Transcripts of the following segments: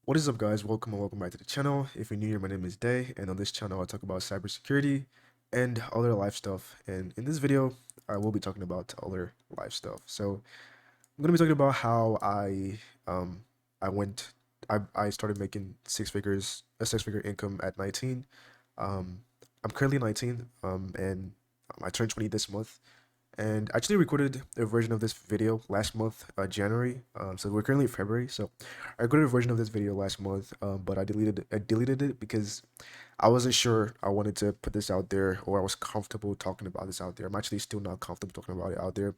What is up, guys? Welcome and welcome back to the channel. If you're new here, my name is Day, and on this channel I talk about cybersecurity and other life stuff. And in this video I will be talking about other life stuff. So I'm gonna be talking about how um I went I started making a six-figure income at 19. um I'm currently 19, and I turned 20 this month, and I actually recorded a version of this video last month, January. So we're currently in February. So I recorded a version of this video last month, but I deleted it because I wasn't sure I wanted to put this out there, or I was comfortable talking about this out there. I'm actually still not comfortable talking about it out there,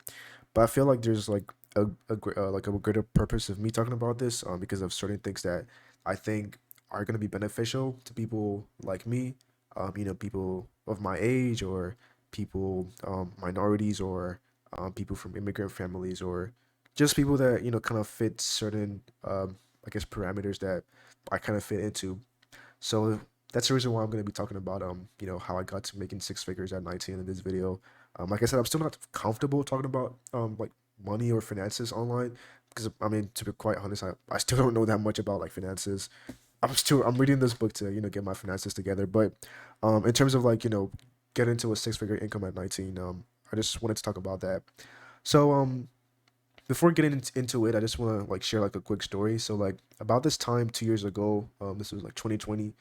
but I feel like there's like like a greater purpose of me talking about this, because of certain things that I think are gonna be beneficial to people like me, people of my age, or people, minorities, or people from immigrant families, or just people that kind of fit certain, I guess, parameters that I kind of fit into. So that's the reason why I'm going to be talking about how I got to making six figures at 19 in this video. Like I said, I'm still not comfortable talking about like money or finances online, because I mean, to be quite honest, I still don't know that much about like finances. I'm reading this book to get my finances together. But in terms of like get into a six-figure income at 19, I just wanted to talk about that. So before getting into it, I just want to like share like a quick story. So like about this time 2 years ago, this was like 2020.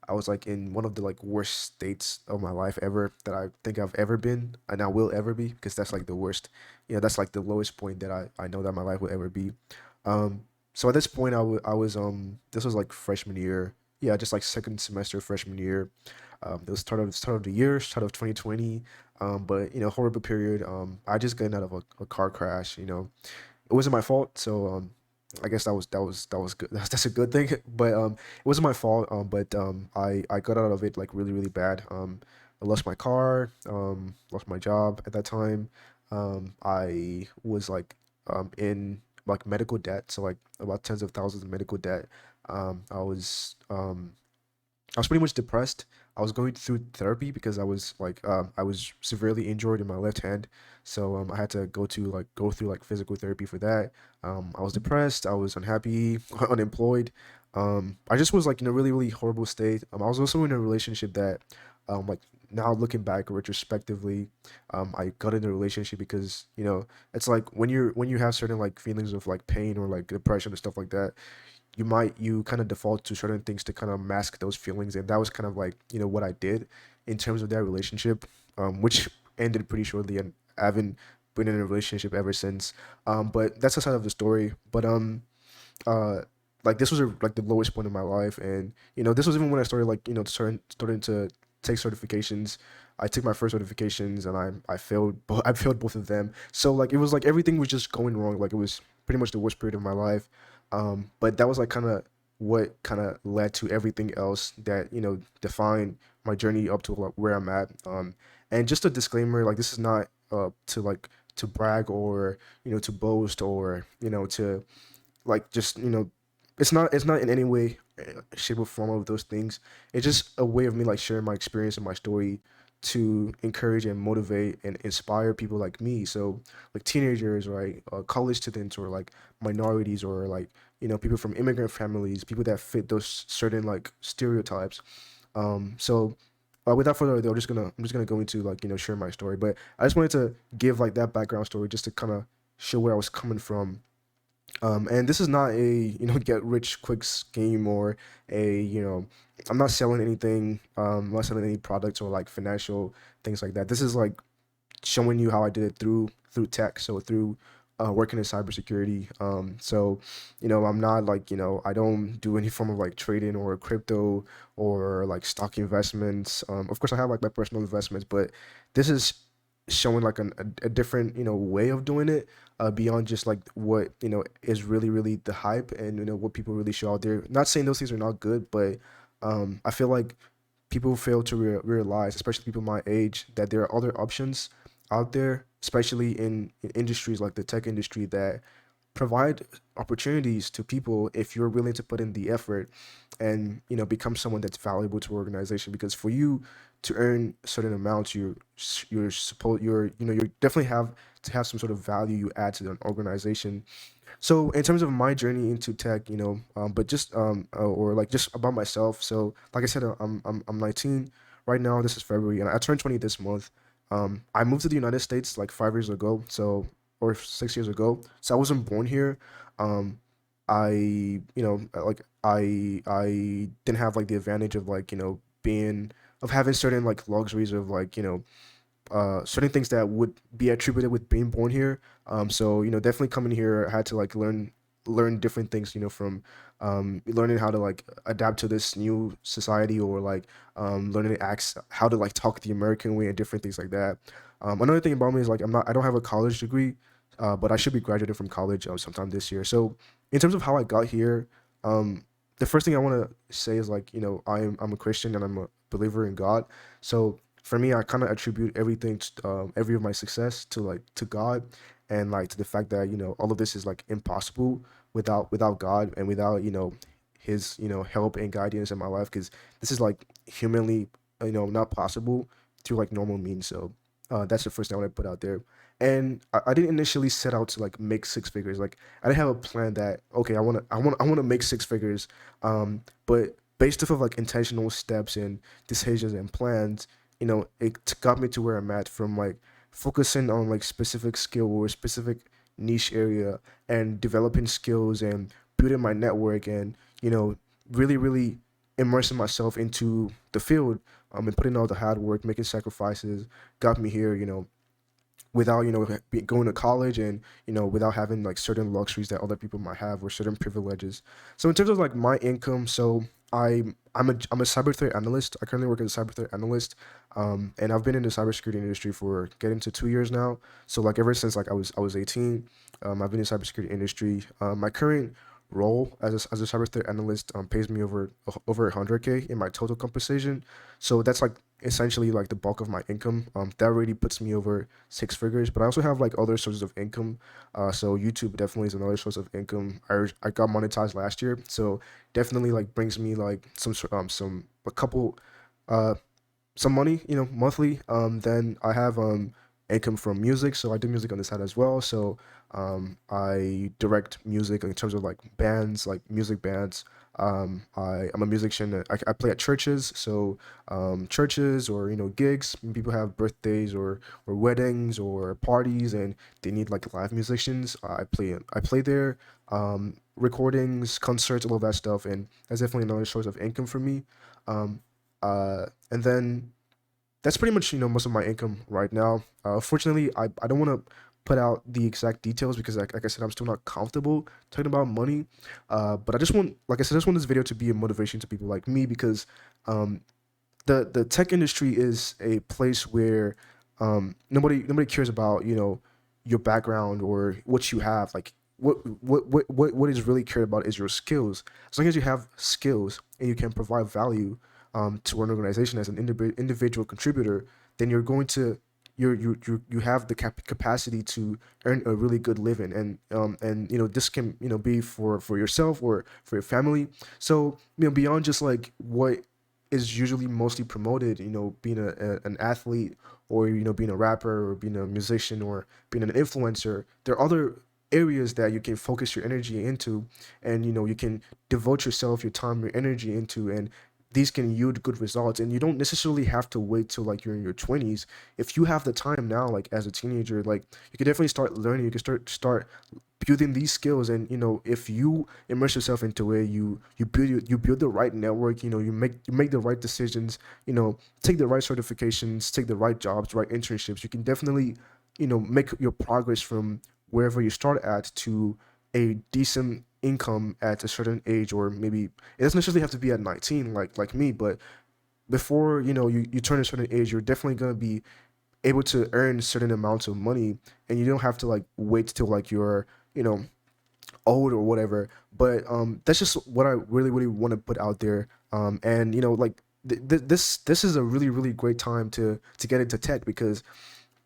I was like in one of the like worst states of my life ever that I think I've ever been, and I will ever be, because that's like the worst. That's like the lowest point that I know that my life will ever be. So at this point, I was this was like freshman year. Yeah, just like second semester freshman year. It was start of the year, start of 2020. But horrible period. I just gotten out of a car crash. It wasn't my fault, so I guess that was good. That's a good thing. But it wasn't my fault. But I got out of it like really really bad. I lost my car. Lost my job at that time. I was like in like medical debt, so like about tens of thousands of medical debt. I was pretty much depressed. I was going through therapy because I was severely injured in my left hand, so I had to go through like physical therapy for that. I was depressed. I was unhappy, unemployed. I just was like in a really really horrible state. I was also in a relationship that, like now looking back retrospectively, I got in a relationship because it's like when you have certain like feelings of like pain or like depression and stuff like that, you kind of default to certain things to kind of mask those feelings, and that was kind of like what I did in terms of that relationship, which ended pretty shortly, and I haven't been in a relationship ever since. But that's the side of the story. But uh like this was like the lowest point in my life, and this was even when I started like starting to take certifications. I took my first certifications, and I failed I failed both of them. So like it was like everything was just going wrong. Like it was pretty much the worst period of my life. But that was like kind of what kind of led to everything else that defined my journey up to like where I'm at. And just a disclaimer, like this is not to like to brag, or to boast, or to like just it's not in any way, shape or form of those things. It's just a way of me like sharing my experience and my story to encourage and motivate and inspire people like me. So like teenagers, right, college students, or like minorities, or like people from immigrant families, people that fit those certain like stereotypes. So without further ado, I'm just gonna go into like share my story. But I just wanted to give like that background story just to kind of show where I was coming from. And this is not a get rich quick scheme, or a I'm not selling anything. I'm not selling any products or like financial things like that. This is like showing you how I did it through tech, so through working in cybersecurity. So I'm not like I don't do any form of like trading or crypto or like stock investments. Of course, I have like my personal investments, but this is showing like a different way of doing it, beyond just like what is really really the hype, and what people really show out there. Not saying those things are not good, but I feel like people fail to realize, especially people my age, that there are other options out there, especially in industries like the tech industry, that provide opportunities to people if you're willing to put in the effort, and become someone that's valuable to an organization. Because for you to earn certain amounts, you're supposed you definitely have to have some sort of value you add to an organization. So in terms of my journey into tech, but just or like just about myself. So like I said, I'm 19 right now. This is February, and I turned 20 this month. I moved to the United States like 5 years ago, so or 6 years ago. So I wasn't born here. Um, I like I didn't have like the advantage of like being of having certain like luxuries of like certain things that would be attributed with being born here. So definitely coming here, I had to like learn different things. From learning how to like adapt to this new society, or like learning to how to like talk the American way and different things like that. Another thing about me is like I don't have a college degree, but I should be graduating from college sometime this year. So in terms of how I got here, the first thing I want to say is like I'm a Christian and I'm a believer in God. So for me, I kind of attribute everything, every of my success to like to God, and like to the fact that all of this is like impossible without God and without His help and guidance in my life, because this is like humanly not possible through like normal means. So that's the first thing I want to put out there. And I didn't initially set out to like make six figures. Like I didn't have a plan that okay, I want to make six figures. But based off of like intentional steps and decisions and plans, it got me to where I'm at, from like focusing on like specific skill or specific niche area, and developing skills and building my network, and really really immersing myself into the field, and putting all the hard work, making sacrifices, got me here, without going to college, and without having like certain luxuries that other people might have, or certain privileges. So in terms of like my income, so I'm a cyber threat analyst. I currently work as a cyber threat analyst, and I've been in the cybersecurity industry for getting to 2 years now. So like ever since like I was 18, I've been in the cybersecurity industry. My current role as a cyber threat analyst pays me over 100K in my total compensation. So that's like essentially like the bulk of my income. That already puts me over six figures. But I also have like other sources of income. So YouTube definitely is another source of income. I got monetized last year, so definitely like brings me like some a couple uh some money, monthly. Then I have income from music, so I do music on the side as well. So I direct music in terms of like bands, like music bands. I'm a musician. I play at churches, so churches or gigs. When people have birthdays or weddings or parties, and they need like live musicians. I play there. Recordings, concerts, all of that stuff, and that's definitely another source of income for me. Um, and then that's pretty much most of my income right now. Fortunately, I don't want to put out the exact details, because like I said, I'm still not comfortable talking about money. But I just want, like I said, I just want this video to be a motivation to people like me, because um, the tech industry is a place where nobody cares about your background or what you have. Like what is really cared about is your skills. As long as you have skills and you can provide value to an organization as an individual contributor, then you're going to you have the capacity to earn a really good living. And this can be for yourself or for your family. So beyond just like what is usually mostly promoted, being an athlete, or being a rapper, or being a musician, or being an influencer, there are other areas that you can focus your energy into, and you can devote yourself, your time, your energy into, and these can yield good results. And you don't necessarily have to wait till like you're in your 20s. If you have the time now, like as a teenager, like you can definitely start learning. You can start building these skills. And if you immerse yourself into it, you build the right network. You make the right decisions. Take the right certifications, take the right jobs, right internships. You can definitely make your progress from wherever you start at to a decent income at a certain age. Or maybe it doesn't necessarily have to be at 19 like me, but before you turn a certain age, you're definitely going to be able to earn certain amounts of money, and you don't have to like wait till like you're you know old or whatever. But that's just what I really really want to put out there. And like this is a really really great time to get into tech, because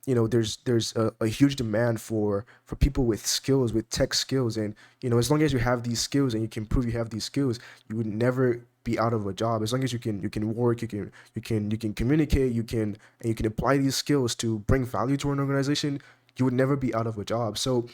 there's a huge demand for people with skills, with tech skills. And as long as you have these skills and you can prove you have these skills, you would never be out of a job. As long as you can work, you can communicate, you can apply these skills to bring value to an organization, you would never be out of a job. So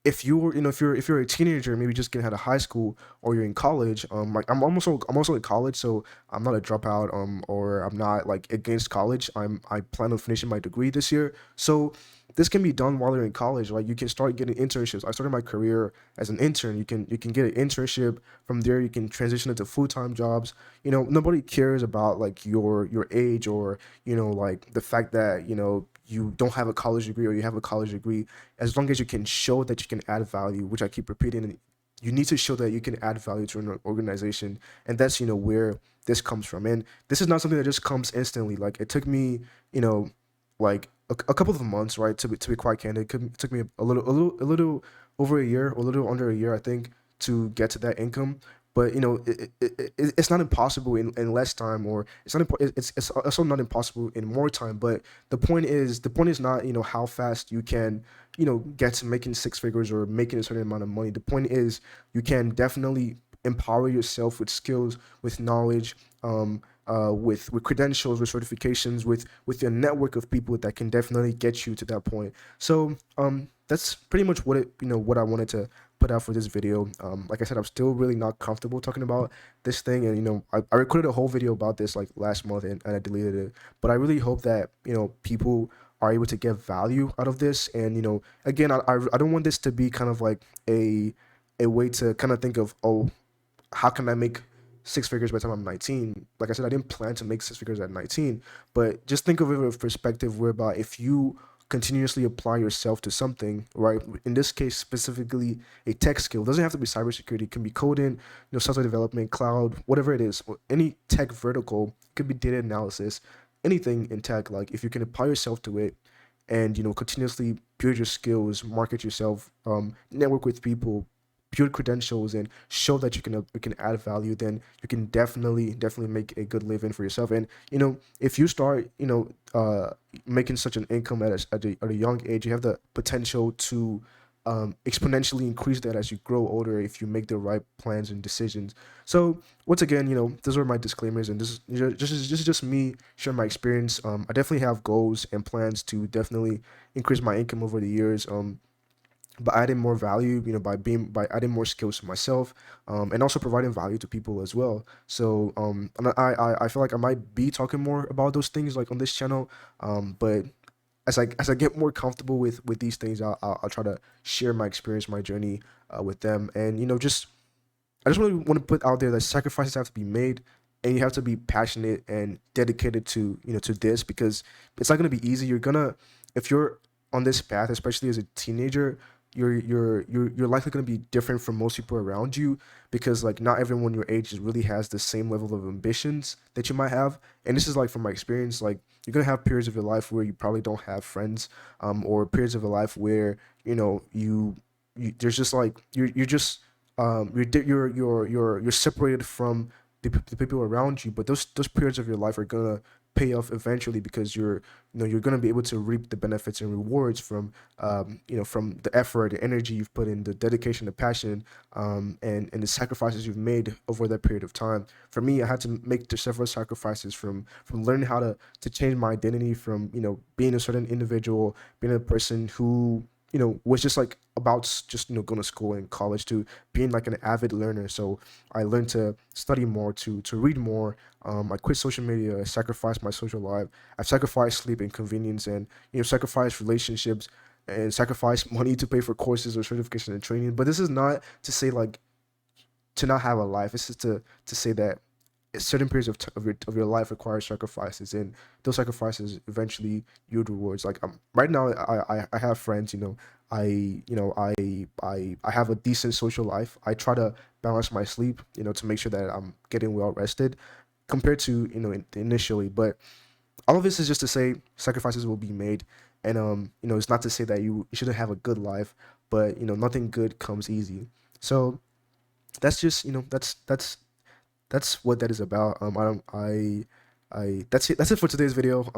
if you're if you're a teenager, maybe just getting out of high school, or you're in college, like I'm also in college, so I'm not a dropout, or I'm not like against college. I plan on finishing my degree this year, so this can be done while you're in college. Like, you can start getting internships. I started my career as an intern. You can get an internship. From there you can transition into full-time jobs. Nobody cares about like your age, or like the fact that you don't have a college degree or you have a college degree. As long as you can show that you can add value, which I keep repeating, and you need to show that you can add value to an organization. And that's where this comes from. And this is not something that just comes instantly. Like, it took me, you know like a couple of months, right? To be quite candid, it took me a little over a year, or a little under a year, I think, to get to that income. But it's not impossible in less time, or it's also not impossible in more time. But the point is not how fast you can get to making six figures or making a certain amount of money. The point is, you can definitely empower yourself with skills, with knowledge, with credentials, with certifications, with your network of people that can definitely get you to that point. So that's pretty much what I wanted to put out for this video. Like I said, I'm still really not comfortable talking about this thing, and I recorded a whole video about this like last month, and I deleted it. But I really hope that people are able to get value out of this. And again, I don't want this to be kind of like a way to kind of think of, oh, how can I make six figures by the time I'm 19? Like I said, I didn't plan to make six figures at 19, but just think of it from a perspective whereby, if you continuously apply yourself to something, right? In this case, specifically a tech skill. It doesn't have to be cybersecurity. It can be coding, software development, cloud, whatever it is. Or any tech vertical. It could be data analysis, anything in tech. Like, if you can apply yourself to it, and continuously build your skills, market yourself, network with people, build credentials, and show that you can add value, then you can definitely make a good living for yourself. And if you start making such an income at a young age, you have the potential to exponentially increase that as you grow older, if you make the right plans and decisions. So once again, those are my disclaimers, and this is just me sharing my experience. I definitely have goals and plans to definitely increase my income over the years. By adding more value, by adding more skills to myself, and also providing value to people as well. So and I feel like I might be talking more about those things like on this channel, but as I get more comfortable with these things, I'll try to share my experience, my journey with them. And I just really want to put out there that sacrifices have to be made, and you have to be passionate and dedicated to this, because it's not gonna be easy. If you're on this path, especially as a teenager, you're likely gonna be different from most people around you, because like not everyone your age really has the same level of ambitions that you might have. And this is like from my experience. Like, you're gonna have periods of your life where you probably don't have friends, or periods of your life where you there's just like you're just you're separated from the people around you. But those periods of your life are gonna pay off eventually, because you're gonna be able to reap the benefits and rewards from the effort, the energy you've put in, the dedication, the passion, and the sacrifices you've made over that period of time. For me, I had to make the several sacrifices, from learning how to change my identity, from being a certain individual, being a person who was just like about just going to school and college, to being like an avid learner. So I learned to study more, to read more. I quit social media. I sacrificed my social life. I've sacrificed sleep and convenience, and sacrificed relationships, and sacrificed money to pay for courses or certification and training. But this is not to say like to not have a life. It's just to say that certain periods of your life require sacrifices, and those sacrifices eventually yield rewards. Like, right now, I have friends. I have a decent social life. I try to balance my sleep, to make sure that I'm getting well rested, compared to initially. But all of this is just to say sacrifices will be made. And it's not to say that you shouldn't have a good life, but nothing good comes easy. So that's just that's what that is about. I don't, that's it for today's video.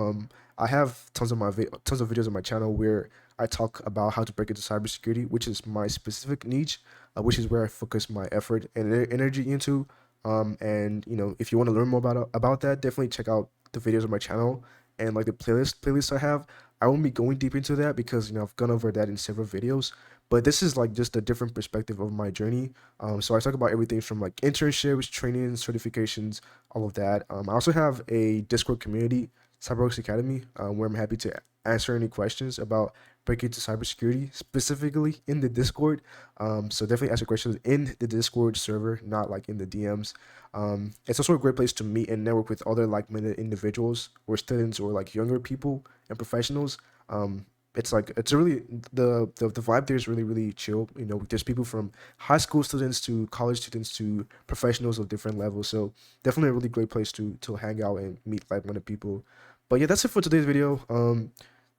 I have tons of videos on my channel where I talk about how to break into cybersecurity, which is my specific niche, which is where I focus my effort and energy into. And if you want to learn more about that, definitely check out the videos on my channel, and like the playlist I have. I won't be going deep into that, because I've gone over that in several videos. but this is like just a different perspective of my journey. So I talk about everything from like internships, training, certifications, all of that. I also have a Discord community, Cyberworks Academy, where I'm happy to answer any questions about breaking into cybersecurity, specifically in the Discord. So definitely ask your questions in the Discord server, not like in the DMs. It's also a great place to meet and network with other like-minded individuals or students or like younger people and professionals. It's like it's a really the vibe there is really chill. You know, there's people from high school students to college students to professionals of different levels. So definitely a really great place to hang out and meet like-minded people. But yeah, that's it for today's video.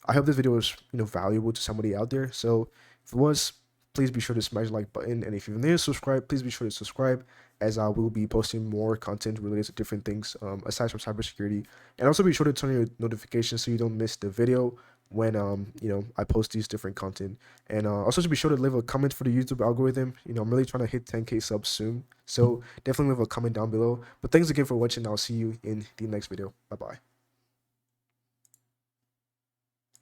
I hope this video was valuable to somebody out there. So if it was, please be sure to smash the like button, and if you're new to subscribe, please be sure to subscribe, as I will be posting more content related to different things aside from cybersecurity. And also be sure to turn on your notifications so you don't miss the video when I post these different content. And also be sure to leave a comment for the YouTube algorithm. I'm really trying to hit 10K subs soon, so definitely leave a comment down below. But thanks again for watching. I'll see you in the next video. Bye bye.